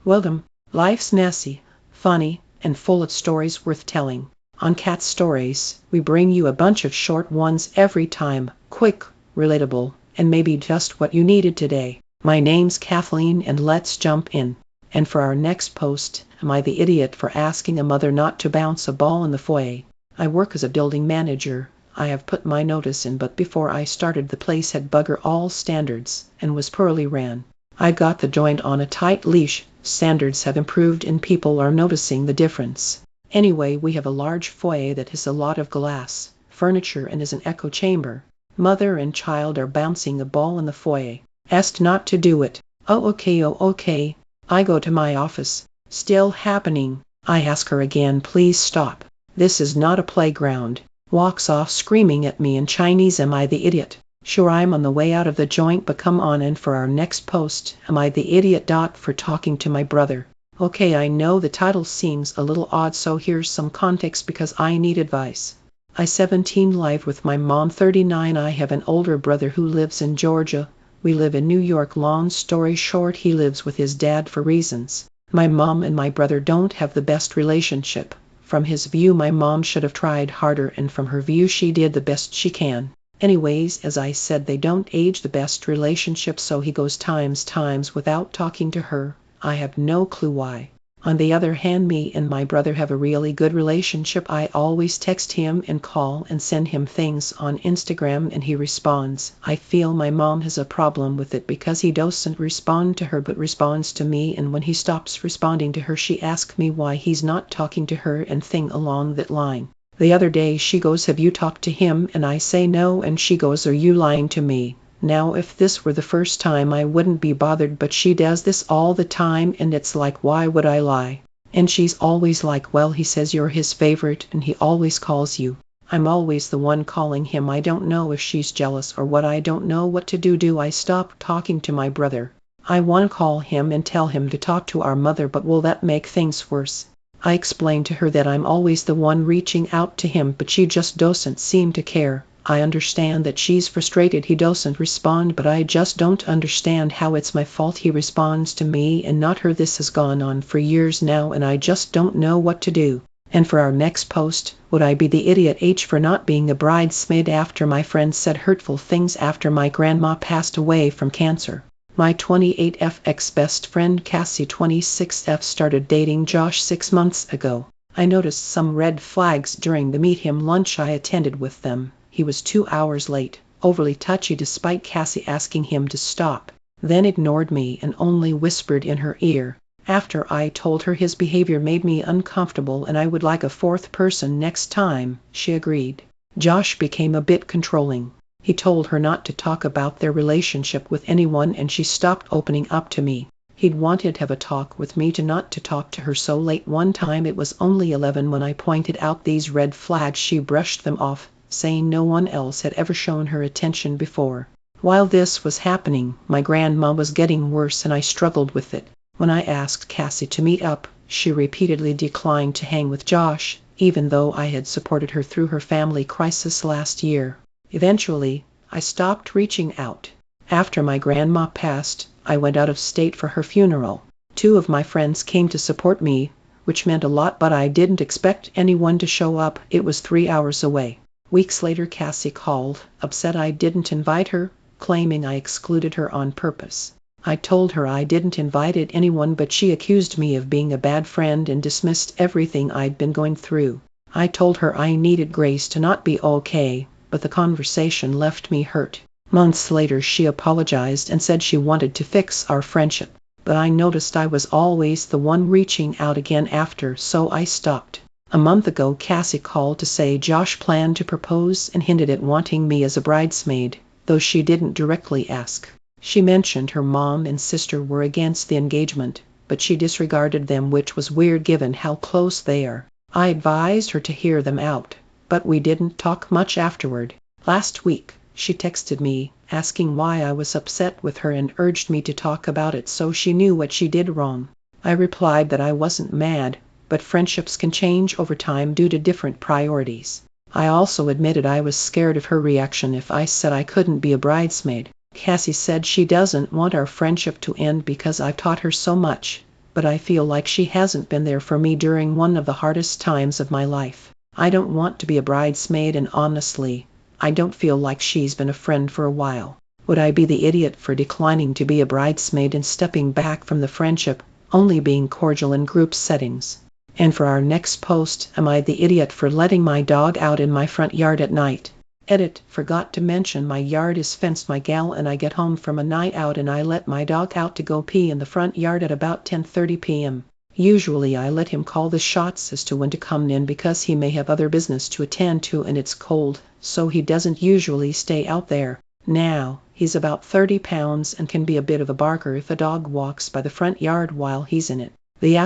Welcome. Life's messy, funny, and full of stories worth telling. On Cat Stories, we bring you a bunch of short ones every time, quick, relatable, and maybe just what you needed today. My name's Kathleen and let's jump in. And for our next post, am I the idiot for asking a mother not to bounce a ball in the foyer? I work as a building manager. I have put my notice in, but before I started the place had bugger all standards and was poorly ran. I got the joint on a tight leash. Standards have improved and people are noticing the difference. Anyway, we have a large foyer that has a lot of glass, furniture and is an echo chamber. Mother and child are bouncing a ball in the foyer. Asked not to do it. Oh okay. I go to my office. Still happening. I ask her again, please stop. This is not a playground. Walks off screaming at me in Chinese. Am I the idiot? Sure, I'm on the way out of the joint, but come on. And for our next post, am I the idiot? For talking to my brother. Okay, I know the title seems a little odd, so here's some context because I need advice. I 17 live with my mom 39. I have an older brother who lives in Georgia. We live in New York. Long story short, he lives with his dad for reasons. My mom and my brother don't have the best relationship. From his view, my mom should have tried harder, and from her view, she did the best she can. Anyways, as I said, they don't age the best relationship, so he goes times without talking to her. I have no clue why. On the other hand, me and my brother have a really good relationship. I always text him and call and send him things on Instagram and he responds. I feel my mom has a problem with it because he doesn't respond to her but responds to me, and when he stops responding to her she asks me why he's not talking to her and thing along that line. The other day she goes, have you talked to him? And I say no, and she goes, are you lying to me? Now if this were the first time I wouldn't be bothered, but she does this all the time and it's like, why would I lie? And she's always like, well, he says you're his favorite and he always calls you. I'm always the one calling him. I don't know if she's jealous or what. I don't know what to do. Do I stop talking to my brother? I want to call him and tell him to talk to our mother, but will that make things worse? I explained to her that I'm always the one reaching out to him, but she just doesn't seem to care. I understand that she's frustrated he doesn't respond, but I just don't understand how it's my fault he responds to me and not her. This has gone on for years now and I just don't know what to do. And for our next post, would I be the idiot for not being a bridesmaid after my friend said hurtful things after my grandma passed away from cancer? My 28F ex-best friend Cassie 26F started dating Josh 6 months ago. I noticed some red flags during the meet him lunch I attended with them. He was 2 hours late, overly touchy despite Cassie asking him to stop, then ignored me and only whispered in her ear. After I told her his behavior made me uncomfortable and I would like a 4th person next time, she agreed. Josh became a bit controlling. He told her not to talk about their relationship with anyone and she stopped opening up to me. He'd wanted to have a talk with me not to talk to her so late. One time it was only 11 when I pointed out these red flags. She brushed them off, saying no one else had ever shown her attention before. While this was happening, my grandma was getting worse and I struggled with it. When I asked Cassie to meet up, she repeatedly declined to hang with Josh, even though I had supported her through her family crisis last year. Eventually, I stopped reaching out. After my grandma passed, I went out of state for her funeral. 2 of my friends came to support me, which meant a lot, but I didn't expect anyone to show up. It was 3 hours away. Weeks later, Cassie called, upset I didn't invite her, claiming I excluded her on purpose. I told her I didn't invite anyone, but she accused me of being a bad friend and dismissed everything I'd been going through. I told her I needed grace to not be okay, but the conversation left me hurt. Months later she apologized and said she wanted to fix our friendship, but I noticed I was always the one reaching out again after, so I stopped. A month ago Cassie called to say Josh planned to propose and hinted at wanting me as a bridesmaid, though she didn't directly ask. She mentioned her mom and sister were against the engagement, but she disregarded them, which was weird given how close they are. I advised her to hear them out, but we didn't talk much afterward. Last week, she texted me, asking why I was upset with her and urged me to talk about it so she knew what she did wrong. I replied that I wasn't mad, but friendships can change over time due to different priorities. I also admitted I was scared of her reaction if I said I couldn't be a bridesmaid. Cassie said she doesn't want our friendship to end because I've taught her so much, but I feel like she hasn't been there for me during one of the hardest times of my life. I don't want to be a bridesmaid, and honestly, I don't feel like she's been a friend for a while. Would I be the idiot for declining to be a bridesmaid and stepping back from the friendship, only being cordial in group settings? And for our next post, am I the idiot for letting my dog out in my front yard at night? Edit. Forgot to mention my yard is fenced. My gal and I get home from a night out and I let my dog out to go pee in the front yard at about 10:30 p.m. Usually I let him call the shots as to when to come in because he may have other business to attend to and it's cold, so he doesn't usually stay out there. Now, he's about 30 pounds and can be a bit of a barker if a dog walks by the front yard while he's in it. The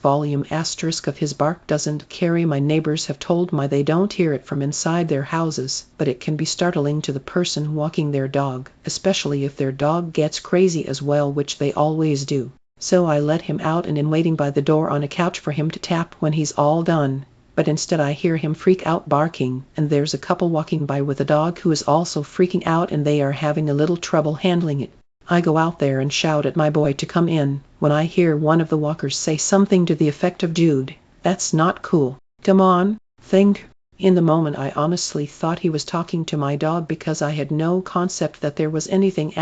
volume of his bark doesn't carry. My neighbors have told me they don't hear it from inside their houses, but it can be startling to the person walking their dog, especially if their dog gets crazy as well, which they always do. So I let him out and in waiting by the door on a couch for him to tap when he's all done. But instead I hear him freak out barking, and there's a couple walking by with a dog who is also freaking out and they are having a little trouble handling it. I go out there and shout at my boy to come in, when I hear one of the walkers say something to the effect of, "Dude, that's not cool. Come on, think." In the moment I honestly thought he was talking to my dog because I had no concept that there was anything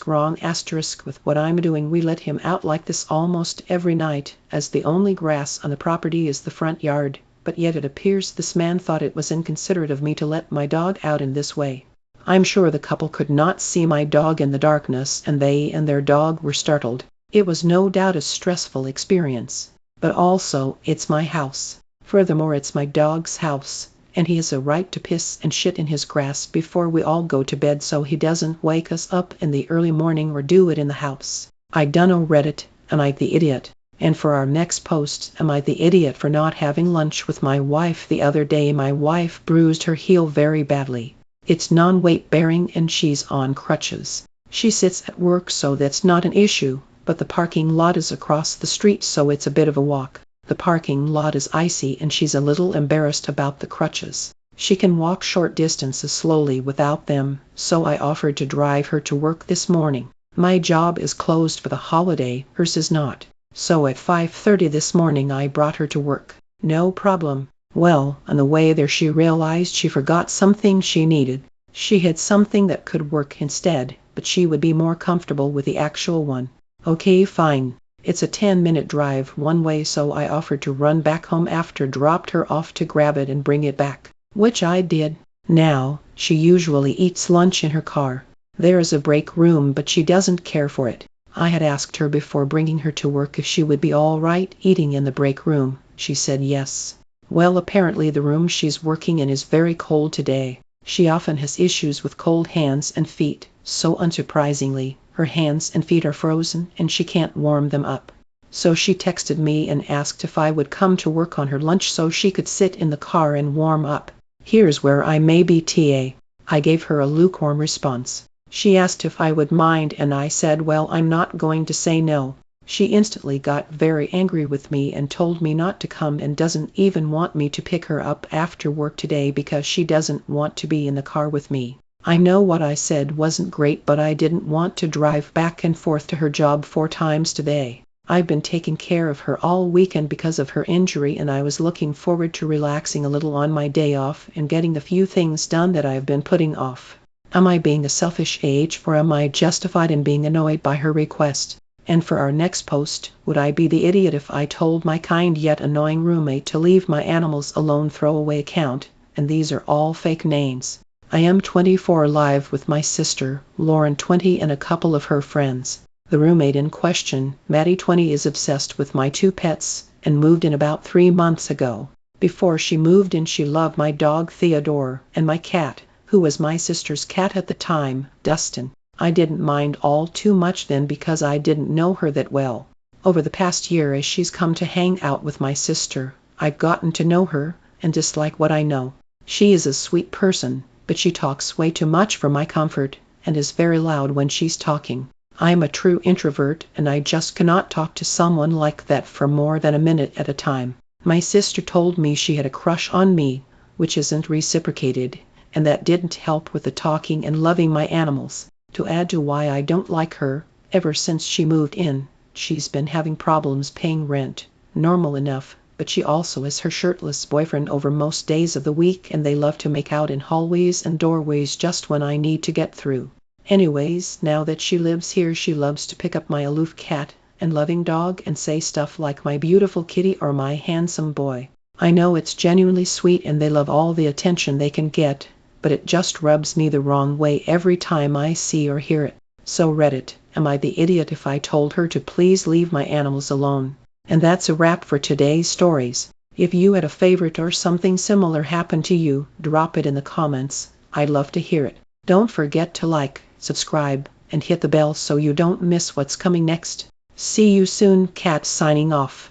wrong with what I'm doing. We let him out like this almost every night, as the only grass on the property is the front yard, but yet it appears this man thought it was inconsiderate of me to let my dog out in this way. I'm sure the couple could not see my dog in the darkness, and they and their dog were startled. It was no doubt a stressful experience. But also, it's my house. Furthermore, it's my dog's house, and he has a right to piss and shit in his grass before we all go to bed so he doesn't wake us up in the early morning or do it in the house. I dunno Reddit, am I the idiot? And for our next post, am I the idiot for not having lunch with my wife the other day? My wife bruised her heel very badly. It's non-weight bearing and she's on crutches. She sits at work, so that's not an issue, but the parking lot is across the street, so it's a bit of a walk. The parking lot is icy and she's a little embarrassed about the crutches. She can walk short distances slowly without them, so I offered to drive her to work this morning. My job is closed for the holiday, hers is not. So at 5:30 this morning I brought her to work. No problem. Well, on the way there she realized she forgot something she needed. She had something that could work instead, but she would be more comfortable with the actual one. Okay, fine. It's a 10-minute drive one way, so I offered to run back home after dropped her off to grab it and bring it back, which I did. Now, she usually eats lunch in her car. There is a break room, but she doesn't care for it. I had asked her before bringing her to work if she would be all right eating in the break room. She said yes. Well, apparently the room she's working in is very cold today. She often has issues with cold hands and feet, so unsurprisingly, her hands and feet are frozen and she can't warm them up. So she texted me and asked if I would come to work on her lunch so she could sit in the car and warm up. Here's where I may be TA. I gave her a lukewarm response. She asked if I would mind and I said, well, I'm not going to say no. She instantly got very angry with me and told me not to come and doesn't even want me to pick her up after work today because she doesn't want to be in the car with me. I know what I said wasn't great, but I didn't want to drive back and forth to her job 4 times today. I've been taking care of her all weekend because of her injury and I was looking forward to relaxing a little on my day off and getting the few things done that I've been putting off. Am I being a selfish AH, or am I justified in being annoyed by her request? And for our next post, would I be the idiot if I told my kind yet annoying roommate to leave my animals alone? Throwaway account, and these are all fake names. I am 24, live with my sister, Lauren 20, and a couple of her friends. The roommate in question, Maddie 20, is obsessed with my 2 pets and moved in about 3 months ago. Before she moved in, she loved my dog Theodore and my cat, who was my sister's cat at the time, Dustin. I didn't mind all too much then because I didn't know her that well. Over the past year, as she's come to hang out with my sister, I've gotten to know her and dislike what I know. She is a sweet person, but she talks way too much for my comfort and is very loud when she's talking. I'm a true introvert and I just cannot talk to someone like that for more than a minute at a time. My sister told me she had a crush on me, which isn't reciprocated, and that didn't help with the talking and loving my animals. To add to why I don't like her, ever since she moved in, She's been having problems paying rent. Normal enough, but she also has her shirtless boyfriend over most days of the week, and they love to make out in hallways and doorways just when I need to get through. Anyways, now that she lives here, she loves to pick up my aloof cat and loving dog and say stuff like my beautiful kitty or my handsome boy. I know it's genuinely sweet and they love all the attention they can get, but it just rubs me the wrong way every time I see or hear it. So Reddit, am I the idiot if I told her to please leave my animals alone? And that's a wrap for today's stories. If you had a favorite or something similar happen to you, drop it in the comments. I'd love to hear it. Don't forget to like, subscribe, and hit the bell so you don't miss what's coming next. See you soon. Cat signing off.